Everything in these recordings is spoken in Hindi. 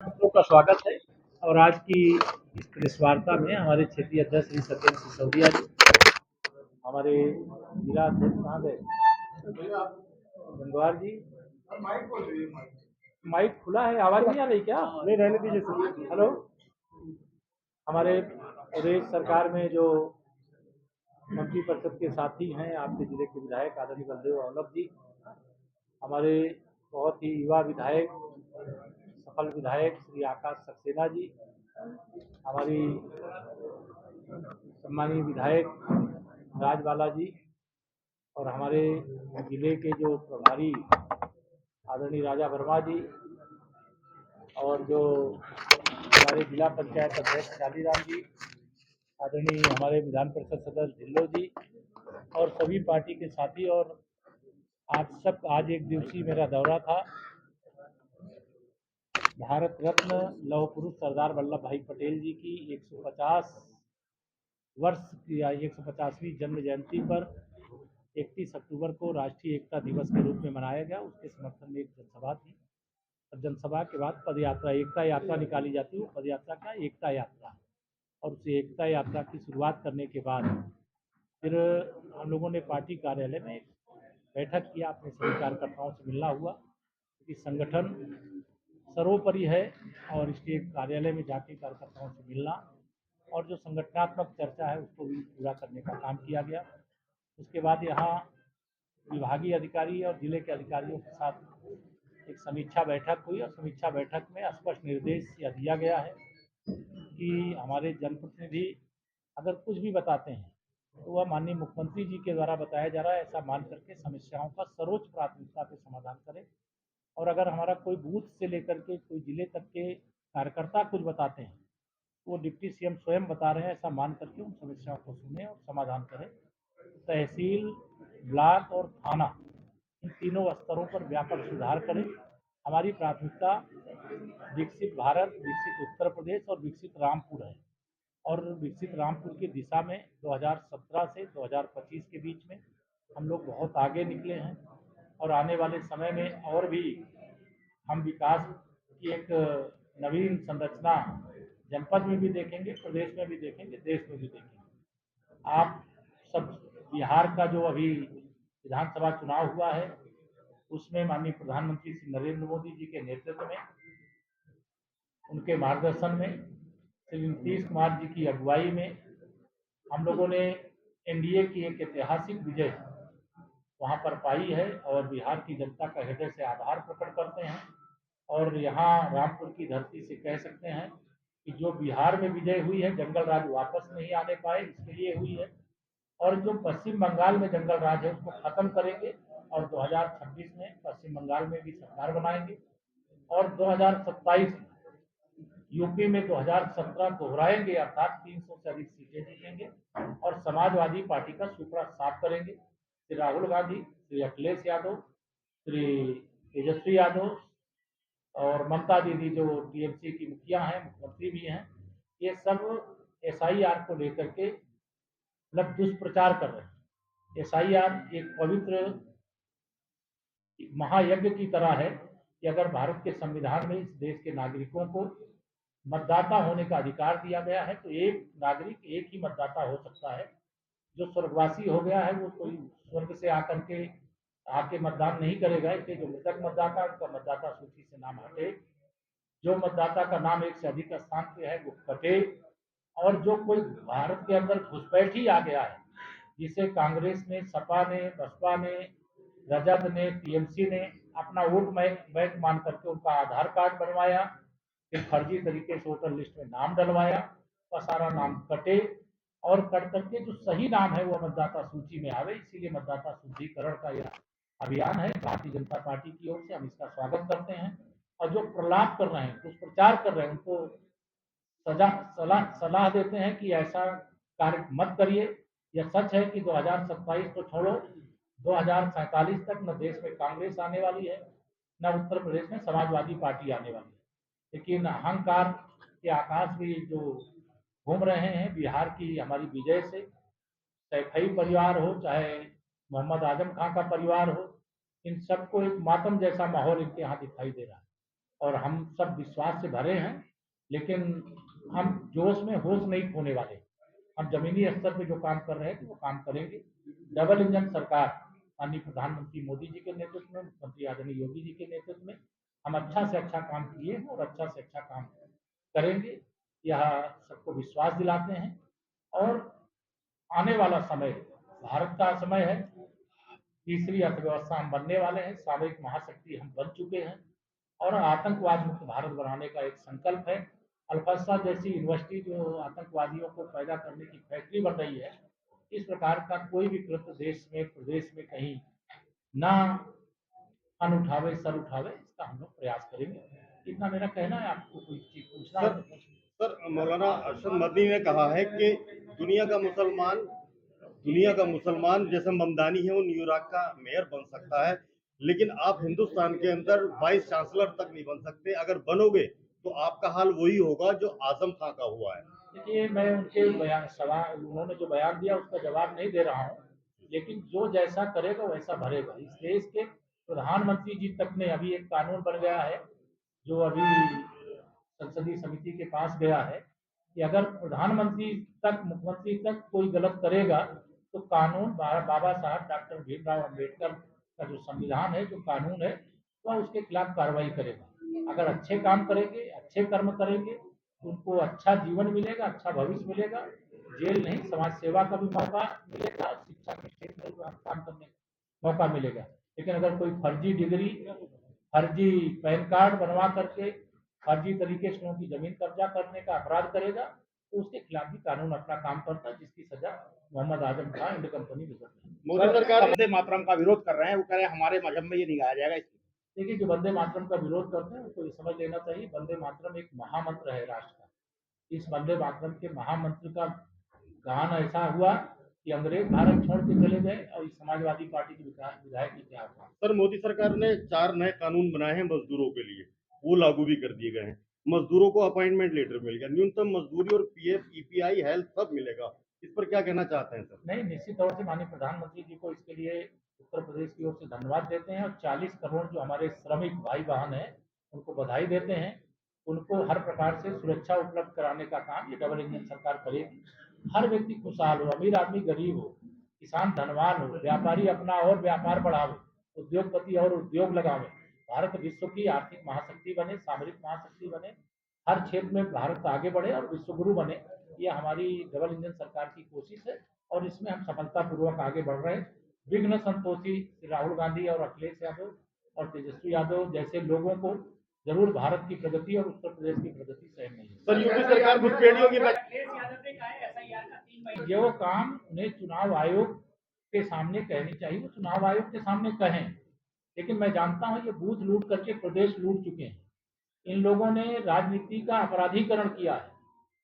छात्रों का स्वागत है। और आज की इस प्रेस वार्ता में हमारे क्षेत्रीय अध्यक्ष श्री सत्येंद्र सिसोदिया जी, हमारे जिला अध्यक्ष कहाँ गए, गंगवार जी, माइक खुला है, आवाज नहीं आ रही क्या? नहीं, रहने दीजिए सर। हेलो, हमारे प्रदेश सरकार में जो मंत्री परिषद के साथी हैं, आपके जिले के विधायक आदरणीय बलदेव औलख जी, हमारे बहुत ही युवा विधायक, सफल विधायक श्री आकाश सक्सेना जी, हमारी सम्मानीय विधायक राजबाला जी, और हमारे जिले के जो प्रभारी आदरणीय राजा वर्मा जी, और जो हमारे जिला पंचायत अध्यक्ष शालीराम जी, आदरणीय हमारे विधान परिषद सदस्य ढिल्लो जी, और सभी पार्टी के साथी। और आज एक दिवसीय मेरा दौरा था भारत रत्न लौह पुरुष सरदार वल्लभ भाई पटेल जी की 150 वर्ष या 150वीं जन्म जयंती पर 31 अक्टूबर को राष्ट्रीय एकता दिवस के रूप में मनाया गया। उसके समर्थन में एक जनसभा थी, और जनसभा के बाद पद यात्रा, एकता यात्रा निकाली जाती है। वो पद यात्रा का एकता यात्रा, और उस एकता यात्रा की शुरुआत करने के बाद फिर हम लोगों ने पार्टी कार्यालय में एक बैठक किया, अपने सभी कार्यकर्ताओं से मिलना हुआ, क्योंकि संगठन सर्वोपरि है और इसके कार्यालय में जाके कार्यकर्ताओं से मिलना और जो संगठनात्मक चर्चा है उसको भी पूरा करने का काम किया गया। उसके बाद यहाँ विभागीय अधिकारी और जिले के अधिकारियों के साथ एक समीक्षा बैठक हुई, और समीक्षा बैठक में स्पष्ट निर्देश यह दिया गया है कि हमारे जनप्रतिनिधि अगर कुछ भी बताते हैं तो वह माननीय मुख्यमंत्री जी के द्वारा बताया जा रहा है, ऐसा मान करके समस्याओं का सर्वोच्च प्राथमिकता पे समाधान करें। और अगर हमारा कोई बूथ से लेकर के कोई जिले तक के कार्यकर्ता कुछ बताते हैं तो वो डिप्टी सीएम स्वयं बता रहे हैं, ऐसा मान करके उन समस्याओं को सुने और समाधान करें। तहसील, ब्लॉक और थाना, इन तीनों स्तरों पर व्यापक सुधार करें। हमारी प्राथमिकता विकसित भारत, विकसित उत्तर प्रदेश और विकसित रामपुर है, और विकसित रामपुर की दिशा में 2017 से 2025 के बीच में हम लोग बहुत आगे निकले हैं, और आने वाले समय में और भी हम विकास की एक नवीन संरचना जनपद में भी देखेंगे, प्रदेश में भी देखेंगे, देश में भी देखेंगे। आप सब बिहार का जो अभी विधानसभा चुनाव हुआ है उसमें माननीय प्रधानमंत्री श्री नरेंद्र मोदी जी के नेतृत्व में, उनके मार्गदर्शन में, श्री नीतीश कुमार जी की अगुवाई में हम लोगों ने एनडीए की एक ऐतिहासिक विजय वहां पर पाई है, और बिहार की जनता का हृदय से आभार प्रकट करते हैं। और यहाँ रामपुर की धरती से कह सकते हैं कि जो बिहार में विजय हुई है, जंगल राज वापस नहीं आने पाए इसके लिए हुई है, और जो पश्चिम बंगाल में जंगल राज है उसको खत्म करेंगे, और 2026 में पश्चिम बंगाल में भी सरकार बनाएंगे, और 2027 में यूपी में 2017 दोहराएंगे, अर्थात 300 से अधिक सीटें जीतेंगे, और समाजवादी पार्टी का सुपड़ा साफ करेंगे। श्री राहुल गांधी, श्री अखिलेश यादव, श्री तेजस्वी यादव और ममता दीदी जो टीएमसी की मुखिया हैं, मुख्यमंत्री भी हैं, ये सब एसआईआर को लेकर के मतलब दुष्प्रचार कर रहे हैं। एसआईआर एक पवित्र महायज्ञ की तरह है कि अगर भारत के संविधान में इस देश के नागरिकों को मतदाता होने का अधिकार दिया गया है तो एक नागरिक एक ही मतदाता हो सकता है। जो स्वर्गवासी हो गया है वो कोई स्वर्ग से आकर के आके मतदान नहीं करेगा, इसलिए जो मृतक मतदाता उनका मतदाता सूची से नाम हटे, जो मतदाता का नाम एक से अधिक स्थान पे है वो कटे, और जो कोई भारत के अंदर घुसपैठी आ गया है, जिसे कांग्रेस ने, सपा ने, बसपा ने, रजत ने, टीएमसी ने अपना वोट बैंक मान करके उनका आधार कार्ड बनवाया, फिर फर्जी तरीके से वोटर लिस्ट में नाम डलवाया, का सारा नाम कटे, और कट करके जो सही नाम है वो मतदाता सूची में आवे। इसीलिए मतदाता शुद्धिकरण का यह अभियान है भारतीय जनता पार्टी की ओर से, हम इसका स्वागत करते हैं। और जो प्रलाप कर रहे हैं, दुष्प्रचार कर रहे हैं, उनको सलाह देते हैं कि ऐसा कार्य मत करिए। यह सच है कि 2027 को छोड़ो, 2047 तक न देश में कांग्रेस आने वाली है, न उत्तर प्रदेश में समाजवादी पार्टी आने वाली है। लेकिन अहंकार के आकाश भी जो घूम रहे हैं बिहार की हमारी विजय से, सैफई परिवार हो चाहे मोहम्मद आजम खां का परिवार हो, इन सबको एक मातम जैसा माहौल इनके यहाँ दिखाई दे रहा है। और हम सब विश्वास से भरे हैं, लेकिन हम जोश में होश नहीं खोने वाले। हम जमीनी स्तर पे जो काम कर रहे हैं वो काम करेंगे। डबल इंजन सरकार माननीय प्रधानमंत्री मोदी जी के नेतृत्व में, मुख्यमंत्री आदरणीय योगी जी के नेतृत्व में हम अच्छा से अच्छा काम किए हैं और अच्छा से अच्छा काम करेंगे, यह सबको विश्वास दिलाते हैं। और आने वाला समय भारत का समय है, तीसरी अर्थव्यवस्था हम बनने वाले हैं, सामरिक महाशक्ति हम बन चुके हैं और आतंकवाद मुक्त भारत बनाने का एक संकल्प है। अल्फास्सा जैसी यूनिवर्सिटी जो आतंकवादियों को पैदा करने की फैक्ट्री बन रही है, इस प्रकार का कोई भी कृत्य देश में प्रदेश में कहीं ना अन उठावे सर उठावे, इसका हम लोग प्रयास करेंगे। इतना मेरा कहना है। आपको कोई चीज पूछना है? सर, मौलाना अरशद मदनी ने कहा है कि दुनिया का मुसलमान जैसे ममदानी है वो न्यूयॉर्क का मेयर बन सकता है, लेकिन आप हिंदुस्तान के अंदर वाइस चांसलर तक नहीं बन सकते। अगर बनोगे तो आपका हाल वही होगा जो आजम खां का हुआ है। देखिए, मैं उनके बयान सवाल उन्होंने जो बयान दिया उसका जवाब नहीं दे रहा हूँ, लेकिन जो जैसा करेगा वैसा भरेगा। इस देश के प्रधानमंत्री जी तक ने, अभी एक कानून बन गया है जो अभी संसदीय समिति के पास गया है कि अगर प्रधानमंत्री तक, मुख्यमंत्री तक कोई गलत करेगा तो कानून बाबा साहब डॉक्टर भीमराव अम्बेडकर का जो संविधान है, जो कानून है, वह उसके खिलाफ कार्रवाई करेगा। अगर अच्छे काम करेंगे, अच्छे कर्म करेंगे तो उनको अच्छा जीवन मिलेगा, अच्छा भविष्य मिलेगा, जेल नहीं समाज सेवा का भी मौका मिलेगा, शिक्षा के क्षेत्र में काम करने का मौका मिलेगा। लेकिन अगर कोई फर्जी डिग्री, फर्जी पैन कार्ड बनवा करके फर्जी तरीके से उनकी जमीन कब्जा करने का अपराध करेगा तो उसके खिलाफ भी कानून अपना काम करता है, जिसकी सजा मोहम्मद आजम खान एंड कंपनी भुगत रही है। मोदी सरकार वंदे मातरम का विरोध कर रहे हैं, वो कह रहे हैं हमारे मजहब में ये नहीं गाया जाएगा। देखिए, जो वंदे मातरम का विरोध करते हैं उनको ये समझ लेना चाहिए, वंदे मातरम एक महामंत्र है राष्ट्र का। इस वंदे मातरम के महामंत्र का गान ऐसा हुआ कि अंग्रेज भारत छोड़ के चले गए और इस समाजवादी पार्टी के विधायक की क्या हुआ। सर, मोदी सरकार ने 4 नए कानून बनाए हैं मजदूरों के लिए, वो लागू भी कर दिए गए हैं। मजदूरों को अपॉइंटमेंट लेटर मिल गया, न्यूनतम मजदूरी और पीएफ, ईपीआई, हेल्थ सब मिलेगा। इस पर क्या कहना चाहते हैं सर? नहीं, निश्चित तौर से माननीय प्रधानमंत्री जी को इसके लिए उत्तर प्रदेश की ओर से धन्यवाद देते हैं और 40 करोड़ जो हमारे श्रमिक भाई बहन हैं उनको बधाई देते हैं। उनको हर प्रकार से सुरक्षा उपलब्ध कराने का काम ये डबल इंजन सरकार करेगी। हर व्यक्ति खुशहाल हो, अमीर आदमी गरीब हो, किसान धनवान हो, व्यापारी अपना और व्यापार बढ़ावे, उद्योगपति और उद्योग लगावे, भारत विश्व की आर्थिक महाशक्ति बने, सामरिक महाशक्ति बने, हर क्षेत्र में भारत आगे बढ़े और विश्वगुरु बने। ये हमारी डबल इंजन सरकार की कोशिश है और इसमें हम सफलतापूर्वक आगे बढ़ रहे हैं। विघ्न संतोषी राहुल गांधी और अखिलेश यादव और तेजस्वी यादव जैसे लोगों को जरूर भारत की प्रगति और उत्तर प्रदेश की प्रगति सहन नहीं है। सर, यूपी सरकार घुसपैठियों की जो काम उन्हें चुनाव आयोग के सामने कहनी चाहिए वो चुनाव आयोग के सामने कहें, लेकिन मैं जानता हूं ये बूथ लूट करके प्रदेश लूट चुके हैं। इन लोगों ने राजनीति का अपराधीकरण किया है,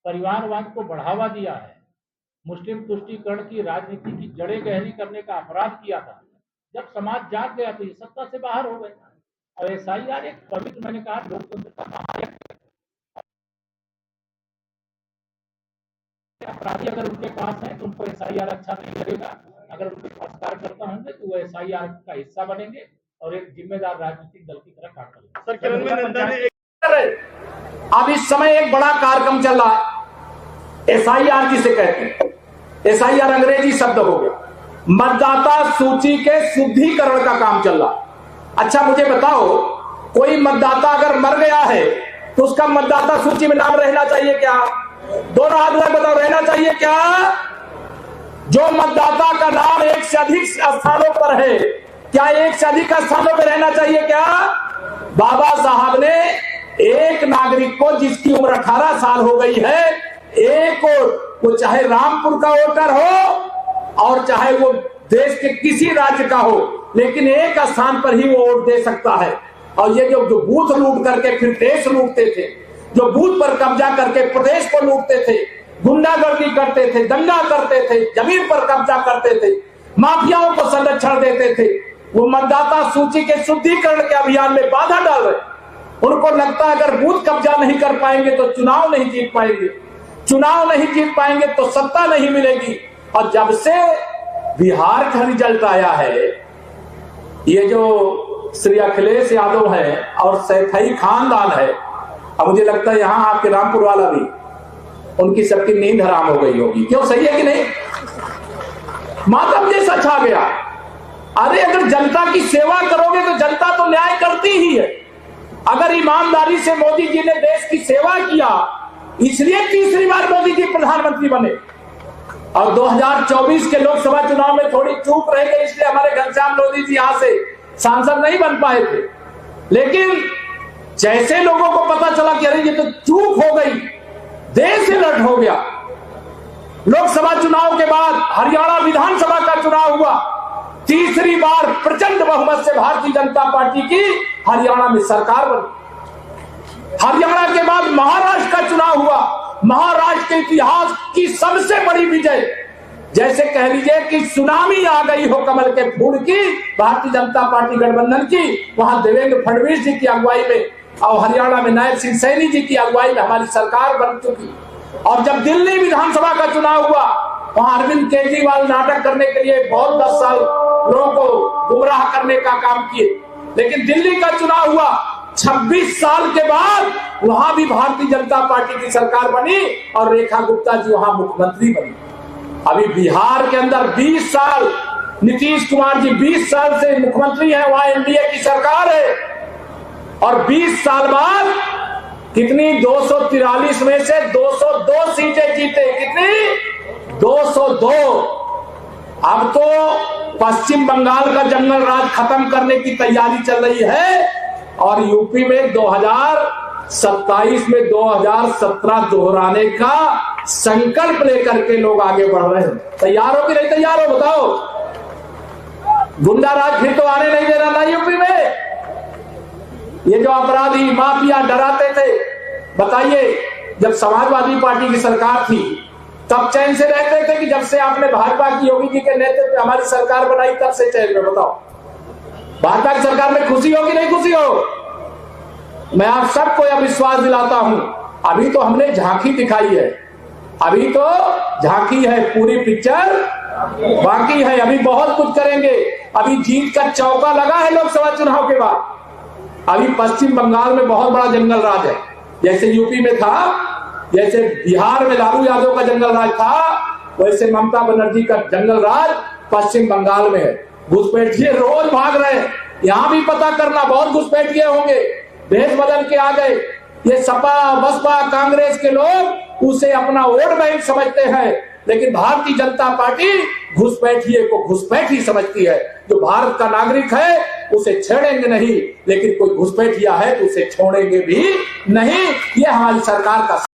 परिवारवाद को बढ़ावा दिया है, मुस्लिम तुष्टीकरण की राजनीति की जड़ें गहरी करने का अपराध किया था। जब समाज जाग गया तो ये सत्ता से बाहर हो गए और एसआईआर एक पवित्र, मैंने कहा, लोकतंत्र का महायज्ञ। अपराधी अगर उनके पास है तो उनको एसआईआर अच्छा नहीं लगेगा, अगर उनके पास कार्यकर्ता होंगे तो वो एसआईआर का हिस्सा बनेंगे और एक जिम्मेदार राजनीतिक दल की तरह काम करेंगे। सर, किरण नंदा ने अब इस समय एक बड़ा कार्यक्रम चल रहा है, एसआईआर जिसे कहते हैं। एसआईआर अंग्रेजी शब्द हो गया, मतदाता सूची के शुद्धिकरण का काम चल रहा है। अच्छा मुझे बताओ, कोई मतदाता अगर मर गया है तो उसका मतदाता सूची में नाम रहना चाहिए क्या? दोनों हाथ में बताओ, रहना चाहिए क्या? जो मतदाता का नाम एक से अधिक स्थानों पर है, क्या एक से अधिक स्थानों पर रहना चाहिए क्या? बाबा साहब ने एक नागरिक को जिसकी उम्र 18 साल हो गई है, एक वो चाहे रामपुर का वोटर हो और चाहे वो देश के किसी राज्य का हो, लेकिन एक स्थान पर ही वो वोट दे सकता है। और ये जो बूथ लूट करके फिर देश लूटते थे, जो बूथ पर कब्जा करके प्रदेश को लूटते थे, गुंडागर्दी करते थे, दंगा करते थे, जमीन पर कब्जा करते थे, माफियाओं को संरक्षण देते थे, वो मतदाता सूची के शुद्धिकरण के अभियान में बाधा डाल रहे। उनको लगता है अगर बूथ कब्जा नहीं कर पाएंगे तो चुनाव नहीं जीत पाएंगे, चुनाव नहीं जीत पाएंगे तो सत्ता नहीं मिलेगी। और जब से बिहार का रिजल्ट आया है, ये जो श्री अखिलेश यादव है और सैफई खानदान है। अब मुझे लगता है यहां आपके रामपुर वाला भी, उनकी सबकी नींद हराम हो गई होगी। क्यों, सही है कि नहीं? मातम जैसा छा गया। अरे अगर जनता की सेवा करोगे तो जनता तो न्याय करती ही है। अगर ईमानदारी से मोदी जी ने देश की सेवा किया, इसलिए तीसरी बार मोदी जी प्रधानमंत्री बने, और 2024 के लोकसभा चुनाव में थोड़ी चूक रह गई, इसलिए हमारे घनश्याम लोधी जी यहां से सांसद नहीं बन पाए थे। लेकिन जैसे लोगों को पता चला कि अरे ये तो चूक हो गई, देश अलर्ट हो गया। लोकसभा चुनाव के बाद हरियाणा विधानसभा का चुनाव हुआ, तीसरी बार प्रचंड बहुमत से भारतीय जनता पार्टी की हरियाणा में सरकार बनी। हरियाणा के बाद महाराष्ट्र का चुनाव हुआ, महाराष्ट्र के इतिहास की सबसे बड़ी विजय, जैसे कह लीजिए कि सुनामी आ गई हो कमल के फूल की, भारतीय जनता पार्टी गठबंधन की। वहां देवेंद्र फडणवीस जी की अगुवाई में और हरियाणा में नायब सिंह सैनी जी की अगुवाई में हमारी सरकार बन चुकी। और जब दिल्ली विधानसभा का चुनाव हुआ, वहां अरविंद केजरीवाल नाटक करने के लिए बहुत 10 साल लोगों को गुमराह करने का काम किए। लेकिन दिल्ली का चुनाव हुआ, 26 साल के बाद वहां भी भारतीय जनता पार्टी की सरकार बनी और रेखा गुप्ता जी वहां मुख्यमंत्री बनी। अभी बिहार के अंदर 20 साल नीतीश कुमार जी 20 साल से मुख्यमंत्री हैं, वहां एनडीए की सरकार है। और 20 साल बाद कितनी, 243 में से 202 सीटें जीते। कितनी? 202। अब तो पश्चिम बंगाल का जंगल राज खत्म करने की तैयारी चल रही है और यूपी में 2027 में 2017 दोहराने का संकल्प लेकर के लोग आगे बढ़ रहे हैं। तैयार हो कि नहीं तैयार हो, बताओ? गुंडा राज फिर तो आने नहीं देना था यूपी में। ये जो अपराधी माफिया डराते थे, बताइए जब समाजवादी पार्टी की सरकार थी तब चैन से रहते थे कि जब से आपने भाजपा की योगी जी के नेतृत्व में हमारी सरकार बनाई तब से चैन में? बताओ, भाजपा की सरकार में खुशी हो कि नहीं खुशी हो? मैं आप सबको यह विश्वास दिलाता हूं, अभी तो हमने झांकी दिखाई है, अभी तो झांकी है, पूरी पिक्चर बाकी है। अभी बहुत कुछ करेंगे। अभी जीत का चौका लगा है लोकसभा चुनाव के बाद। अभी पश्चिम बंगाल में बहुत बड़ा जंगल राज है, जैसे यूपी में था, जैसे बिहार में लालू यादव का जंगल राज था, वैसे ममता बनर्जी का जंगल राज पश्चिम बंगाल में है। घुसपैठिए रोज भाग रहे हैं, यहां भी पता करना, बहुत घुसपैठिए होंगे, भेष बदल के आ गए। ये सपा बसपा कांग्रेस के लोग उसे अपना वोट बैंक समझते हैं, लेकिन भारतीय जनता पार्टी घुसपैठिए को घुसपैठी समझती है। जो भारत का नागरिक है उसे छेड़ेंगे नहीं, लेकिन कोई घुसपैठिया है तो उसे छोड़ेंगे भी नहीं। ये हमारी सरकार का